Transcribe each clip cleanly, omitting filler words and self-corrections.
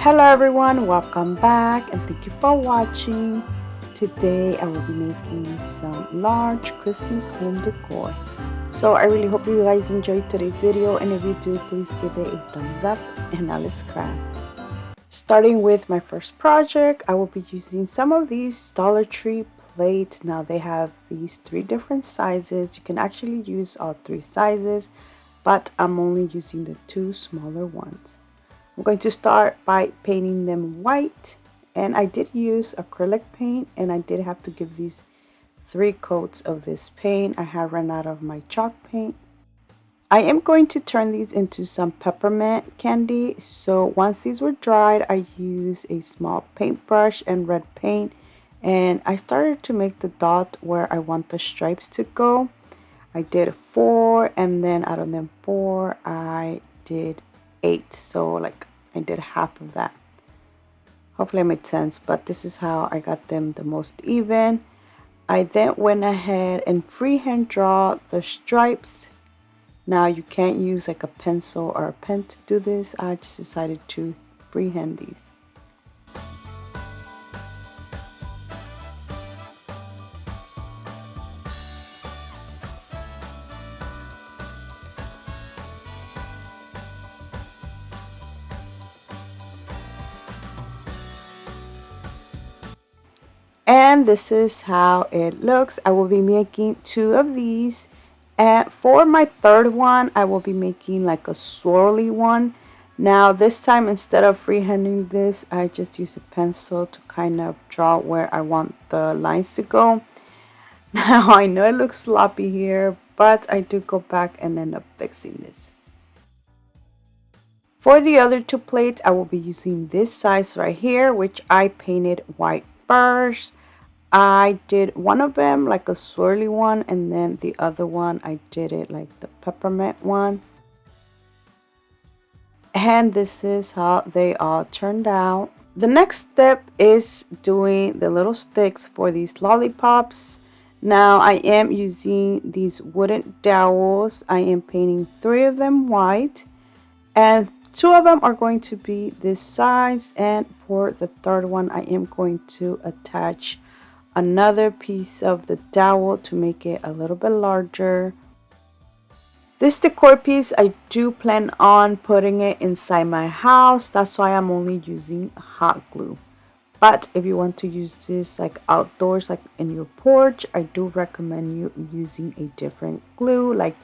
Hello everyone, welcome back and thank you for watching. Today I will be making some large Christmas home decor. So I really hope you guys enjoyed today's video, and if you do, please give it a thumbs up, and now let's craft. Starting with my first project, I will be using some of these Dollar Tree plates. Now they have these 3 different sizes. You can actually use all 3 sizes, but I'm only using the 2 smaller ones. I'm going to start by painting them white, and I did use acrylic paint, and I did have to give these 3 coats of this paint. I have run out of my chalk paint. I am going to turn these into some peppermint candy. So once these were dried, I used a small paintbrush and red paint, and I started to make the dot where I want the stripes to go. I did 4, and then out of them 4 I did 8, so like I did half of that. Hopefully it made sense, but this is how I got them the most even. I then went ahead and freehand draw the stripes. Now you can't use like a pencil or a pen to do this. I just decided to freehand these. And this is how it looks. I will be making 2 of these, and for my third one I will be making like a swirly one. Now this time, instead of freehanding this, I just use a pencil to kind of draw where I want the lines to go. Now I know it looks sloppy here, but I do go back and end up fixing this. For the other 2 plates, I will be using this size right here, which I painted white first. I did one of them like a swirly one, and then the other one I did it like the peppermint one. And this is how they all turned out. The next step is doing the little sticks for these lollipops. Now I am using these wooden dowels. I am painting 3 of them white, and 2 of them are going to be this size, and for the third one I am going to attach another piece of the dowel to make it a little bit larger. This decor piece, I do plan on putting it inside my house. That's why I'm only using hot glue. But if you want to use this like outdoors, like in your porch, I do recommend you using a different glue like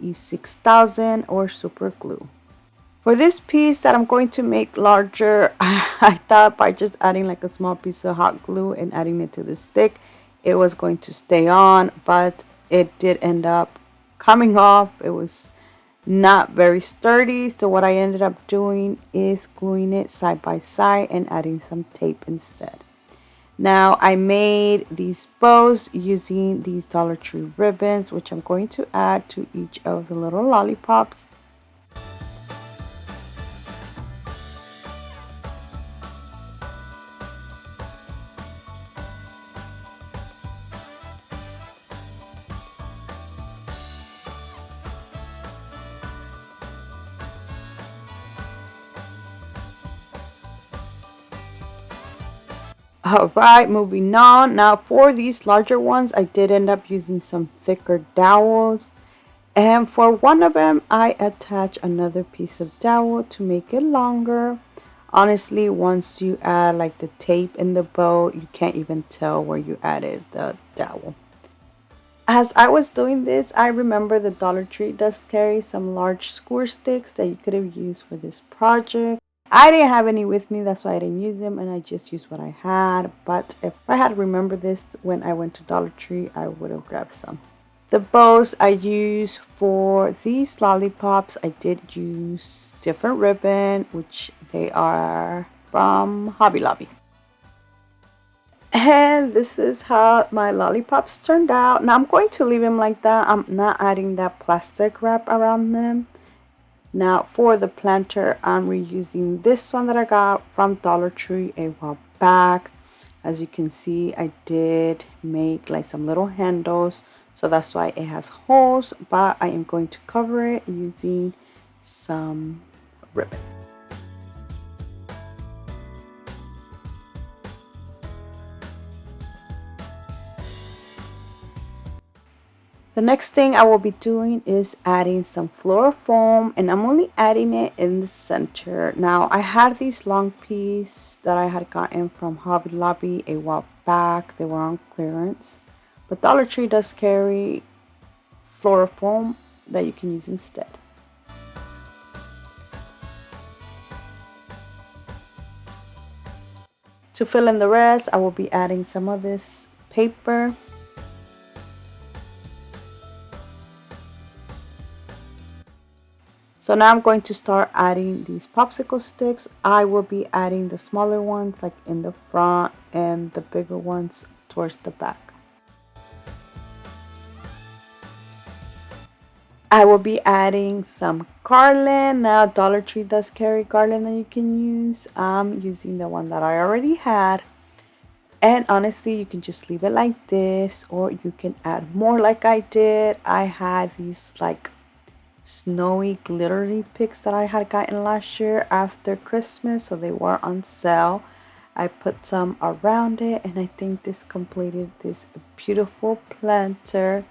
E6000 or super glue. For this piece that I'm going to make larger, I thought by just adding like a small piece of hot glue and adding it to the stick, it was going to stay on, but it did end up coming off. It was not very sturdy, so what I ended up doing is gluing it side by side and adding some tape instead. Now I made these bows using these Dollar Tree ribbons, which I'm going to add to each of the little lollipops. Alright, moving on. Now for these larger ones, I did end up using some thicker dowels. And for one of them, I attached another piece of dowel to make it longer. Honestly, once you add like the tape in the bow, you can't even tell where you added the dowel. As I was doing this, I remember the Dollar Tree does carry some large score sticks that you could have used for this project. I didn't have any with me, that's why I didn't use them, and I just used what I had. But if I had remembered this when I went to Dollar Tree, I would have grabbed some. The bows I used for these lollipops, I did use different ribbon, which they are from Hobby Lobby. And this is how my lollipops turned out. Now I'm going to leave them like that. I'm not adding that plastic wrap around them. Now for the planter, I'm reusing this one that I got from Dollar Tree a while back. As you can see, I did make like some little handles, so that's why it has holes, but I am going to cover it using some ribbon. The next thing I will be doing is adding some floral foam, and I'm only adding it in the center. Now I had these long pieces that I had gotten from Hobby Lobby a while back. They were on clearance, but Dollar Tree does carry floral foam that you can use instead. To fill in the rest, I will be adding some of this paper. So now I'm going to start adding these popsicle sticks. I will be adding the smaller ones like in the front and the bigger ones towards the back. I will be adding some garland. Now Dollar Tree does carry garland that you can use. I'm using the one that I already had. And honestly, you can just leave it like this, or you can add more like I did. I had these like snowy glittery picks that I had gotten last year after Christmas, so they were on sale. I put some around it, and I think this completed this beautiful planter.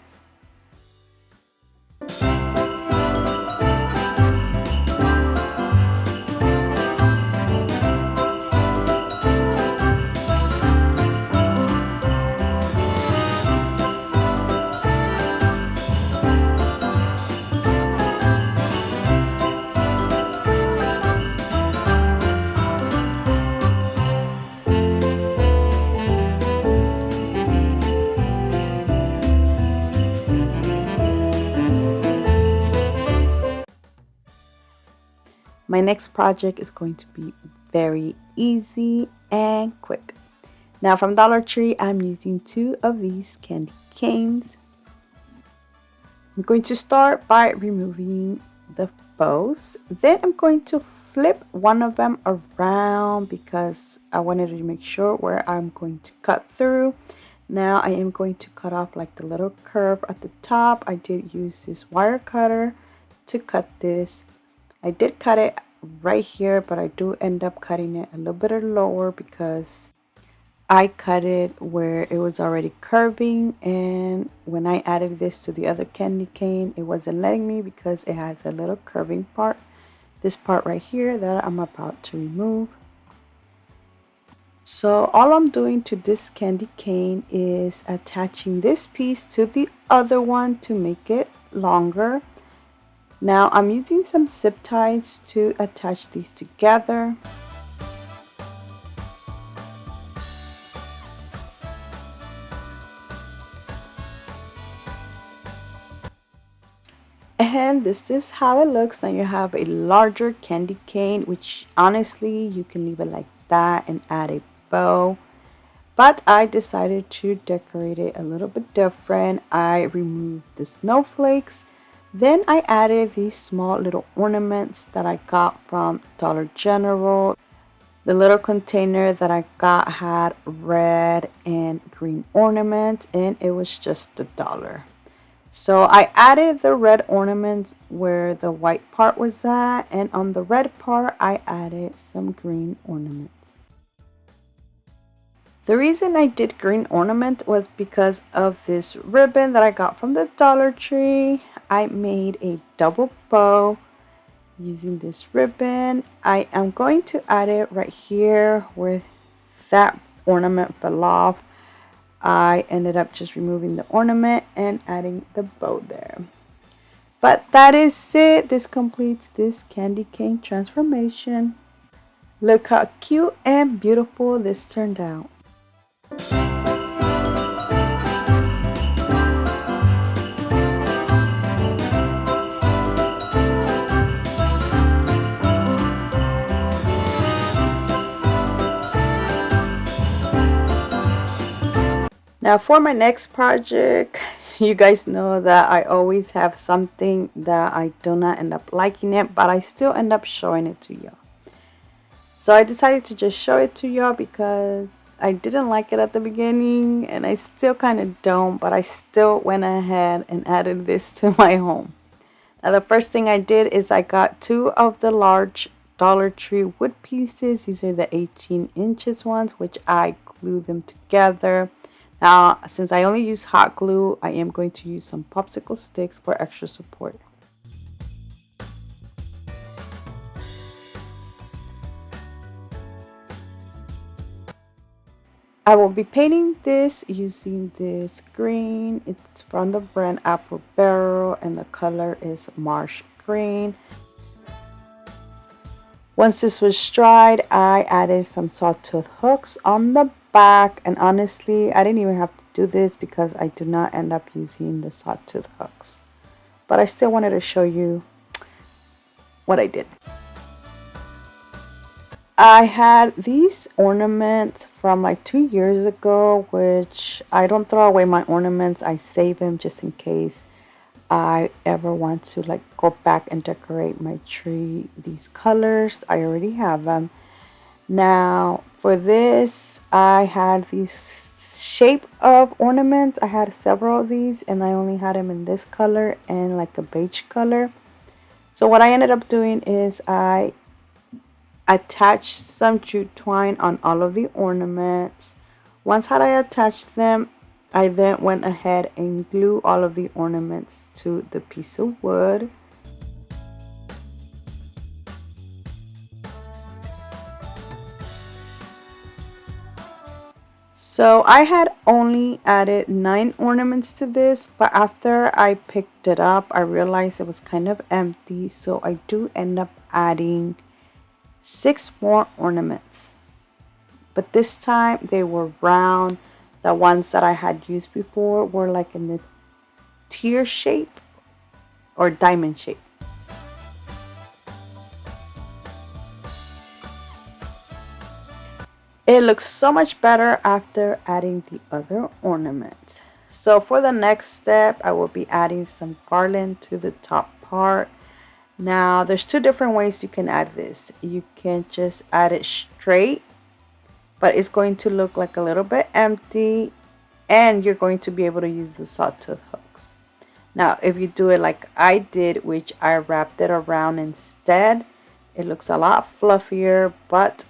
My next project is going to be very easy and quick. Now from Dollar Tree, I'm using 2 of these candy canes. I'm going to start by removing the bows. Then I'm going to flip one of them around because I wanted to make sure where I'm going to cut through. Now I am going to cut off like the little curve at the top. I did use this wire cutter to cut this. I did cut it right here, but I do end up cutting it a little bit lower because I cut it where it was already curving, and when I added this to the other candy cane, it wasn't letting me because it had the little curving part, this part right here that I'm about to remove. So all I'm doing to this candy cane is attaching this piece to the other one to make it longer. Now I'm using some zip ties to attach these together. And this is how it looks. Now you have a larger candy cane, which honestly you can leave it like that and add a bow. But I decided to decorate it a little bit different. I removed the snowflakes. Then I added these small little ornaments that I got from Dollar General. The little container that I got had red and green ornaments, and it was just $1. So I added the red ornaments where the white part was at, and on the red part I added some green ornaments. The reason I did green ornament was because of this ribbon that I got from the Dollar Tree. I made a double bow using this ribbon. I am going to add it right here where that ornament fell off. I ended up just removing the ornament and adding the bow there. But that is it. This completes this candy cane transformation. Look how cute and beautiful this turned out. Now for my next project, you guys know that I always have something that I do not end up liking it, but I still end up showing it to y'all. So I decided to just show it to y'all because I didn't like it at the beginning, and I still kind of don't, but I still went ahead and added this to my home. Now the first thing I did is I got 2 of the large Dollar Tree wood pieces. These are the 18 inches ones, which I glued them together. Now, since I only use hot glue, I am going to use some popsicle sticks for extra support. I will be painting this using this green. It's from the brand Apple Barrel and the color is marsh green. Once this was dried, I added some sawtooth hooks on the back, and honestly, I didn't even have to do this because I do not end up using the sawtooth hooks. But I still wanted to show you what I did. I had these ornaments from like 2 years ago, which I don't throw away my ornaments. I save them just in case I ever want to like go back and decorate my tree. These colors, I already have them. Now for this, I had these shape of ornaments. I had several of these and I only had them in this color and like a beige color. So what I ended up doing is I attached some jute twine on all of the ornaments. Once had I attached them, I then went ahead and glued all of the ornaments to the piece of wood. So I had only added 9 ornaments to this, but after I picked it up, I realized it was kind of empty. So I do end up adding 6 more ornaments. But this time they were round. The ones that I had used before were like in the tear shape or diamond shape. It looks so much better after adding the other ornaments. So for the next step, I will be adding some garland to the top part. Now there's 2 different ways you can add this. You can just add it straight, but it's going to look like a little bit empty, and you're going to be able to use the sawtooth hooks. Now if you do it like I did, which I wrapped it around instead, it looks a lot fluffier, but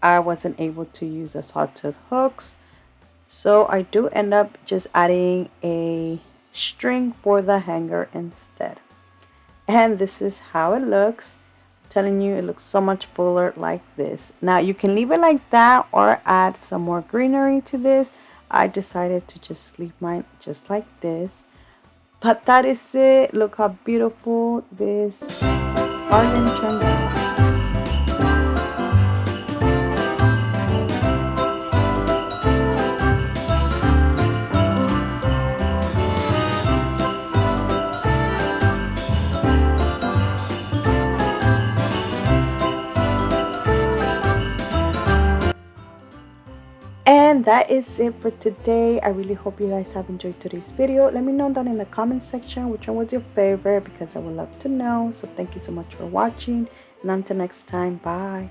I wasn't able to use the sawtooth hooks, so I do end up just adding a string for the hanger instead. And this is how it looks. I'm telling you, it looks so much fuller like this. Now you can leave it like that or add some more greenery to this. I decided to just leave mine just like this. But that is it. Look how beautiful this garden turned out. And that is it for today. I really hope you guys have enjoyed today's video. Let me know down in the comment section which one was your favorite, because I would love to know. So thank you so much for watching, and until next time, bye.